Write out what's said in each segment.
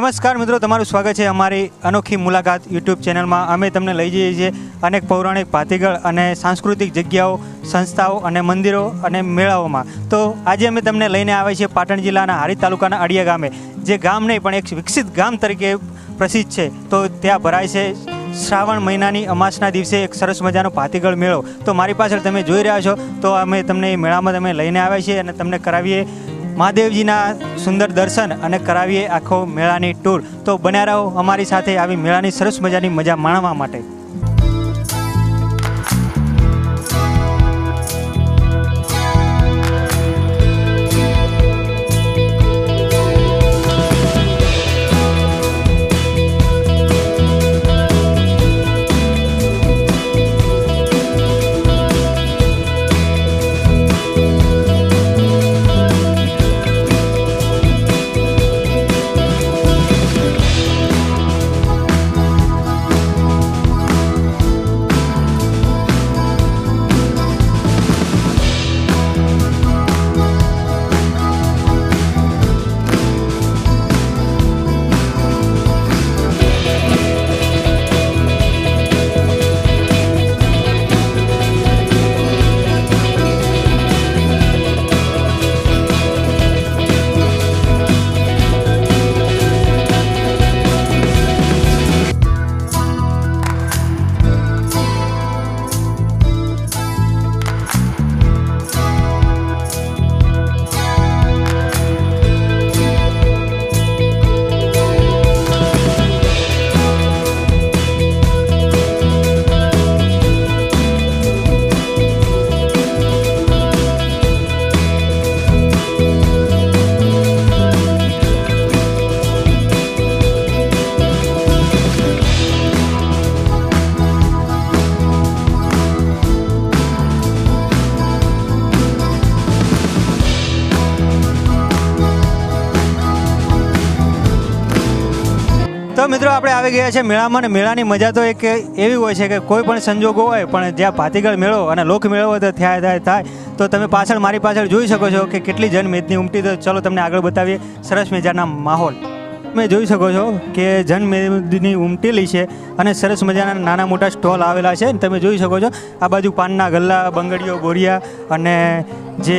નમસ્કાર મિત્રો, તમારું સ્વાગત છે અમારી અનોખી મુલાકાત યુટ્યુબ ચેનલમાં. અમે તમને લઈ જઈએ છીએ અનેક પૌરાણિક ભાતીગળ અને સાંસ્કૃતિક જગ્યાઓ, સંસ્થાઓ અને મંદિરો અને મેળાઓમાં. તો આજે અમે તમને લઈને આવ્યા છીએ પાટણ જિલ્લાના હારીજ તાલુકાના અડિયા ગામે, જે ગામ નહીં પણ એક વિકસિત ગામ તરીકે પ્રસિદ્ધ છે. તો ત્યાં ભરાય છે શ્રાવણ મહિનાની અમાસના દિવસે એક સરસ મજાનો ભાતીગળ મેળો. તો મારી પાછળ તમે જોઈ રહ્યા છો, તો અમે તમને એ મેળામાં તમે લઈને આવ્યા છીએ અને તમને કરાવીએ મહાદેવજીના સુંદર દર્શન અને કરાવીએ આખો મેળાની ટૂર. તો બન્યા રહો અમારી સાથે આવી મેળાની સરસ મજાની મજા માણવા માટે. તો મિત્રો, આપણે આવી ગયા છે મેળામાં. અને મેળાની મજા તો એક એવી હોય છે કે કોઈ પણ સંજોગો હોય, પણ જ્યાં ભાતીગળ મેળો અને લોક મેળો હોય તો થાય. તો તમે પાછળ મારી પાછળ જોઈ શકો છો કે કેટલી જનમેદની ઉમટી. તો ચલો તમને આગળ બતાવીએ સરસ મજાના માહોલ. તમે જોઈ શકો છો કે જનમેદની ઉમટેલી છે અને સરસ મજાના નાના મોટા સ્ટોલ આવેલા છે. તમે જોઈ શકો છો આ બાજુ પાનના ગલ્લા, બંગડીઓ, બોરિયા અને જે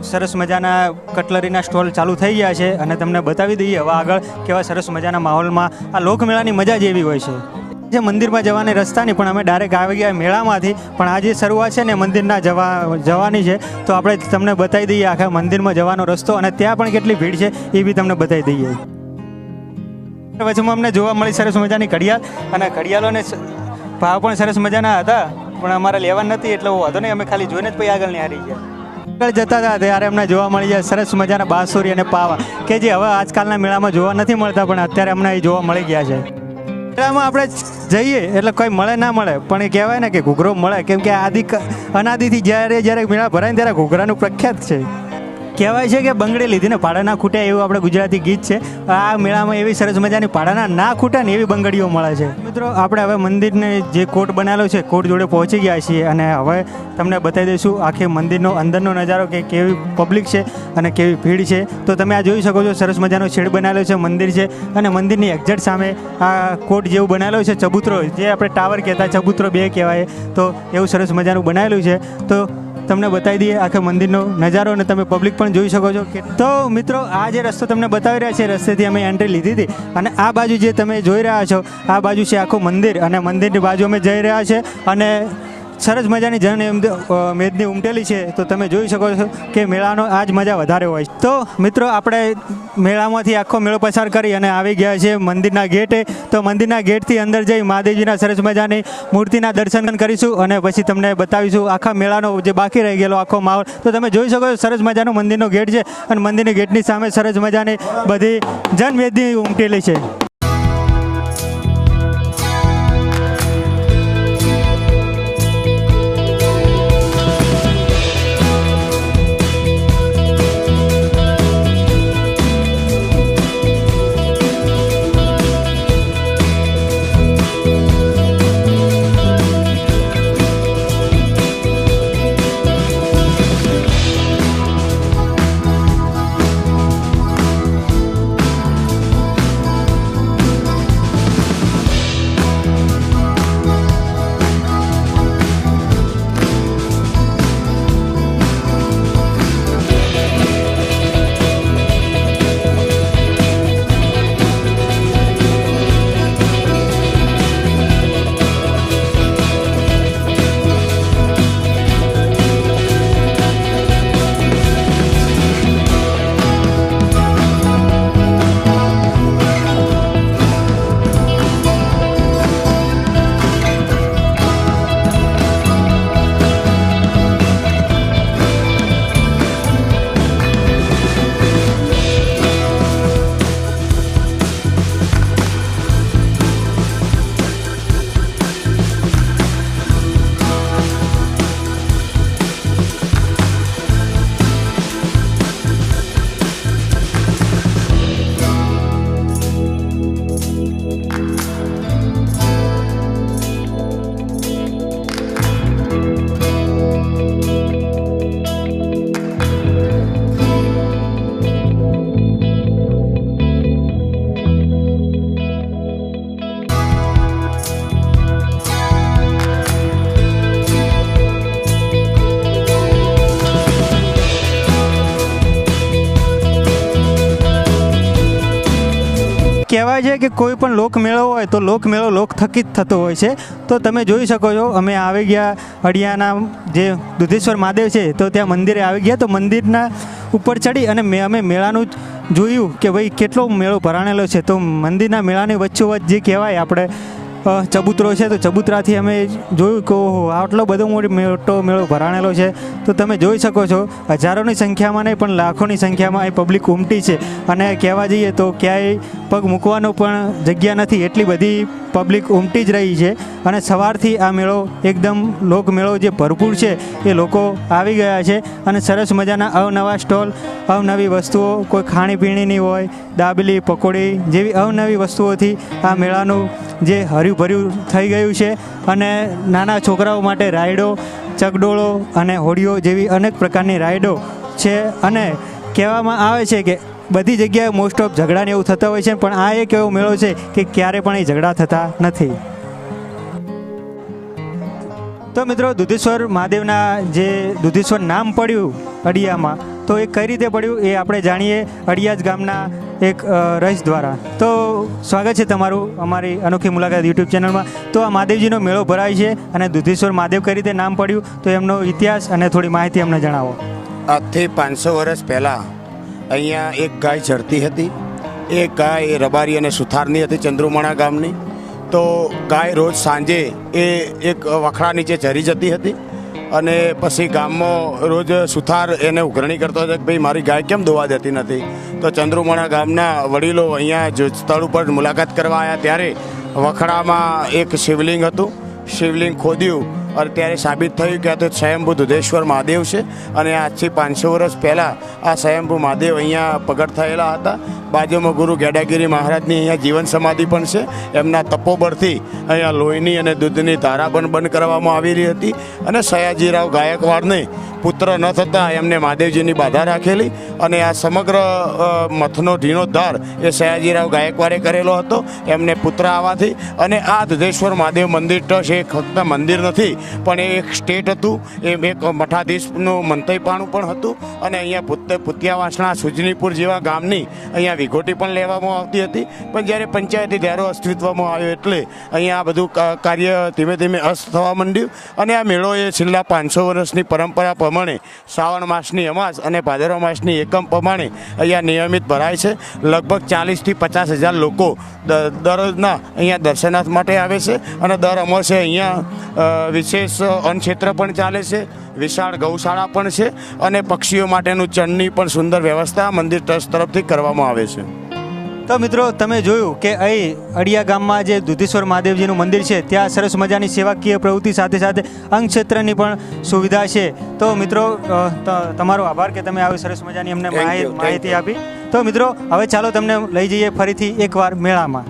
સરસ મજાના કટલરીના સ્ટોલ ચાલુ થઈ ગયા છે. અને તમને બતાવી દઈએ હવે આગળ કેવા સરસ મજાના માહોલમાં આ લોકમેળાની મજા જ એવી હોય છે. જે મંદિરમાં જવાની રસ્તાની પણ અમે ડાયરેક્ટ આવી ગયા મેળામાંથી. પણ આ જે શરૂઆત છે ને મંદિરના જવાની છે, તો આપણે તમને બતાવી દઈએ આખા મંદિરમાં જવાનો રસ્તો. અને ત્યાં પણ કેટલી ભીડ છે એ બી તમને બતાવી દઈએ. વચમાં અમને જોવા મળી સરસ મજાની ઘડિયાળ, અને ઘડિયાળોને ભાવ પણ સરસ મજાના હતા, પણ અમારે લેવા નથી એટલે વાંધો નહીં, અમે ખાલી જોઈને જ પછી આગળ નિહાળી ગયા. આગળ જતા હતા ત્યારે અમને જોવા મળી જાય સરસ મજાના બાંસુરી અને પાવા, કે જે હવે આજકાલના મેળામાં જોવા નથી મળતા, પણ અત્યારે અમને એ જોવા મળી ગયા છે. મેળામાં આપણે જઈએ એટલે કોઈ મળે ના મળે, પણ એ કહેવાય ને કે ઘૂઘરો મળે, કેમ કે અનાદિથી જ્યારે મેળા ભરાય ને ત્યારે ઘૂઘરાનું પ્રખ્યાત છે. કહેવાય છે કે બંગડી લીધીને ભાડા ના ખૂટે, એવું આપણે ગુજરાતી ગીત છે. આ મેળામાં એવી સરસ મજાની ભાડાના ના ખૂટે ને એવી બંગડીઓ મળે છે. મિત્રો, આપણે હવે મંદિરને જે કોટ બનાવેલો છે, કોટ જોડે પહોંચી ગયા છીએ. અને હવે તમને બતાવી દઈશું આખી મંદિરનો અંદરનો નજારો, કે કેવી પબ્લિક છે અને કેવી ભીડ છે. તો તમે આ જોઈ શકો છો સરસ મજાનો શેડ બનાવેલો છે, મંદિર છે. અને મંદિરની એક્ઝેક્ટ સામે આ કોટ જેવું બનાવેલો છે, ચબૂતરો, જે આપણે ટાવર કહેતા ચબૂતરો 2 કહેવાય. તો એવું સરસ મજાનું બનાવેલું છે. તો તમને બતાવી દઈએ આખા મંદિરનો નજારો, અને તમે પબ્લિક પણ જોઈ શકો છો. તો મિત્રો, આ જે રસ્તો તમને બતાવી રહ્યા છે, રસ્તેથી અમે એન્ટ્રી લીધી હતી. અને આ બાજુ જે તમે જોઈ રહ્યા છો, આ બાજુ છે આખું મંદિર, અને મંદિરની બાજુ અમે જઈ રહ્યા છે. અને સરસ મજાની મેદની ઉમટેલી છે. તો તમે જોઈ શકો છો કે મેળાનો આ જ મજા વધારે હોય છે. તો મિત્રો, આપણે મેળામાંથી આખો મેળો પસાર કરી અને આવી ગયા છે મંદિરના ગેટે. તો મંદિરના ગેટથી અંદર જઈ મહાદેવજીના સરસ મજાની મૂર્તિના દર્શન કરીશું, અને પછી તમને બતાવીશું આખા મેળાનો જે બાકી રહી ગયેલો આખો માહોલ. તો તમે જોઈ શકો છો સરસ મજાનો મંદિરનો ગેટ છે, અને મંદિરની ગેટની સામે સરસ મજાની બધી જનમેદની ઉમટેલી છે. કહેવાય છે કે કોઈ પણ લોકમેળો હોય તો લોકમેળો લોક થકી જ થતો હોય છે. તો તમે જોઈ શકો છો અમે આવી ગયા અડિયાના જે દુધેશ્વર મહાદેવ છે તો ત્યાં મંદિરે આવી ગયા. તો મંદિરના ઉપર ચડી અને અમે મેળાનું જોયું કે ભાઈ કેટલો મેળો ભરાણેલો છે. તો મંદિરના મેળાની વચ્ચોવચ્ચ જે કહેવાય આપણે ચબૂતરો છે તો ચબૂતરાથી અમે જોયું કે ઓહો આટલો બધો મોટો મેળો ભરાણેલો છે. તો તમે જોઈ શકો છો હજારોની સંખ્યામાં નહીં પણ લાખોની સંખ્યામાં અહીં પબ્લિક ઉમટી છે. અને કહેવા જઈએ તો ક્યાંય પગ મૂકવાનો પણ જગ્યા નથી, એટલી બધી પબ્લિક ઉમટી જ રહી છે. અને સવારથી આ મેળો એકદમ લોકમેળો જે ભરપૂર છે એ લોકો આવી ગયા છે. અને સરસ મજાના અવનવા સ્ટોલ, અવનવી વસ્તુઓ, કોઈ ખાણીપીણીની હોય, દાબેલી, પકોડી જેવી અવનવી વસ્તુઓથી આ મેળાનું જે હર્યુંભર્યું થઈ ગયું છે. અને નાના છોકરાઓ માટે રાઈડો, ચકડોળો અને હોડીઓ જેવી અનેક પ્રકારની રાઈડો છે. અને કહેવામાં આવે છે કે બધી જગ્યાએ મોસ્ટ ઓફ ઝઘડાને એવું થતા હોય છે, પણ આ એક એવો મેળો છે કે ક્યારે પણ એ ઝઘડા થતા નથી. તો મિત્રો દુધેશ્વર મહાદેવના જે દુધેશ્વર નામ પડ્યું અડિયામાં, તો એ કઈ રીતે પડ્યું એ આપણે જાણીએ અડિયાજ ગામના એક રહીશ દ્વારા. તો સ્વાગત છે તમારું અમારી અનોખી મુલાકાત યુટ્યુબ ચેનલમાં. તો આ મહાદેવજીનો મેળો ભરાય છે અને દુધેશ્વર મહાદેવ કઈ રીતે નામ પડ્યું તો એમનો ઇતિહાસ અને થોડી માહિતી અમને જણાવો. આજથી 500 વર્ષ પહેલાં અહીંયા એક ગાય ચરતી હતી. એ ગાય રબારી અને સુથારની હતી, ચંદ્રુમણા ગામની. તો ગાય રોજ સાંજે એ એક વખડા નીચે ચરી જતી હતી અને પછી ગામમાં રોજ સુથાર એને ઉઘરણી કરતો હતો કે ભાઈ મારી ગાય કેમ દોવા દેતી નથી. તો ચંદ્રુમણા ગામના વડીલો અહીંયા સ્થળ ઉપર મુલાકાત કરવા આવ્યા ત્યારે વખડામાં એક શિવલિંગ હતું. શિવલિંગ ખોદ્યું અને ત્યારે સાબિત થયું કે આ તો સ્વયંભૂ દુધેશ્વર મહાદેવ છે. અને આજથી 500 વર્ષ પહેલાં આ સ્વયંભૂ મહાદેવ અહીંયા પ્રગટ થયેલા હતા. બાજુમાં ગુરુ ગેડાગીરી મહારાજની અહીંયા જીવન સમાધિ પણ છે. એમના તપોબળથી અહીંયા લોહીની અને દૂધની ધારા પણ બંધ કરવામાં આવેલી હતી. અને સયાજીરાવ ગાયકવાડને પુત્ર ન થતાં એમને મહાદેવજીની બાધા રાખેલી. અને આ સમગ્ર મથનો જીર્ણોદ્ધાર એ સયાજીરાવ ગાયકવાડે કરેલો હતો એમને પુત્ર આવવાથી. અને આ દુધેશ્વર મહાદેવ મંદિર ટ્રસ્ટ એ ફક્ત મંદિર નથી પણ એ એક સ્ટેટ હતું, એ એક મઠાધીશનું મંતવ્યપાણું પણ હતું. અને અહીંયા પુતિયાવાસણા, સુજનીપુર જેવા ગામની અહીંયા વિગોટી પણ લેવામાં આવતી હતી. પણ જ્યારે પંચાયતી ધારો અસ્તિત્વમાં આવ્યો એટલે અહીંયા આ બધું કાર્ય ધીમે ધીમે અસ્ત થવા માંડ્યું. અને આ મેળો એ છેલ્લા 500 વર્ષની પરંપરા પ્રમાણે શ્રાવણ માસની અમાસ અને ભાદરવા માસની એકમ પ્રમાણે અહીંયા નિયમિત ભરાય છે. લગભગ 40,000થી 50,000 લોકો દરરોજના અહીંયા દર્શનાર્થ માટે આવે છે. અને દર અમાસે અહીંયા વિશેષ અન્નક્ષેત્ર પણ ચાલે છે, વિશાળ ગૌશાળા પણ છે અને પક્ષીઓ માટેનું ચણની પણ સુંદર વ્યવસ્થા મંદિર ટ્રસ્ટ તરફથી કરવામાં આવે છે. તો મિત્રો તમે જોયું કે અહીં અડિયા ગામમાં જે દુધેશ્વર મહાદેવજીનું મંદિર છે ત્યાં સરસ મજાની સેવાકીય પ્રવૃત્તિ સાથે સાથે અંગક્ષેત્રની પણ સુવિધા છે. તો મિત્રો તમારો આભાર કે તમે આવી સરસ મજાની અમને માહિતી આપી. તો મિત્રો હવે ચાલો તમને લઈ જઈએ ફરીથી એકવાર મેળામાં.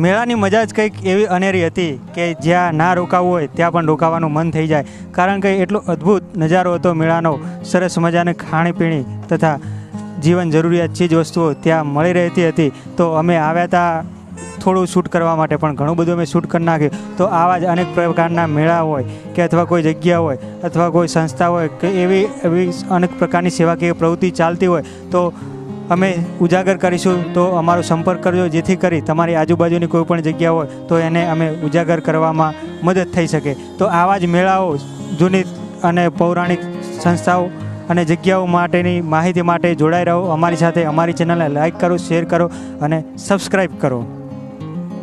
મેળાની મજા જ કંઈક એવી અનેરી હતી કે જ્યાં ના રોકાવું હોય ત્યાં પણ રોકાવાનું મન થઈ જાય, કારણ કે એટલો અદ્ભુત નજારો હતો મેળાનો. સરસ મજાની ખાણીપીણી તથા જીવન જરૂરિયાત ચીજ વસ્તુઓ ત્યાં મળી રહેતી હતી. તો અમે આવ્યા હતા થોડું શૂટ કરવા માટે, પણ ઘણું બધું અમે શૂટ કરી નાખ્યું. તો આવા જ અનેક પ્રકારના મેળા હોય કે અથવા કોઈ જગ્યા હોય અથવા કોઈ સંસ્થા હોય કે એવી અનેક પ્રકારની સેવાકીય પ્રવૃત્તિ ચાલતી હોય તો અમે ઉજાગર કરીશું. તો અમારો સંપર્ક કરજો, જેથી કરી તમારી આજુબાજુની કોઈ પણ જગ્યા હોય તો એને અમે ઉજાગર કરવામાં મદદ થઈ શકે. તો આવા જ મેળાઓ, જૂની અને પૌરાણિક સંસ્થાઓ અને જગ્યાઓ માટેની માહિતી માટે જોડાઈ રહો અમારી સાથે. અમારી ચેનલને લાઈક કરો, શેર કરો અને સબસ્ક્રાઈબ કરો.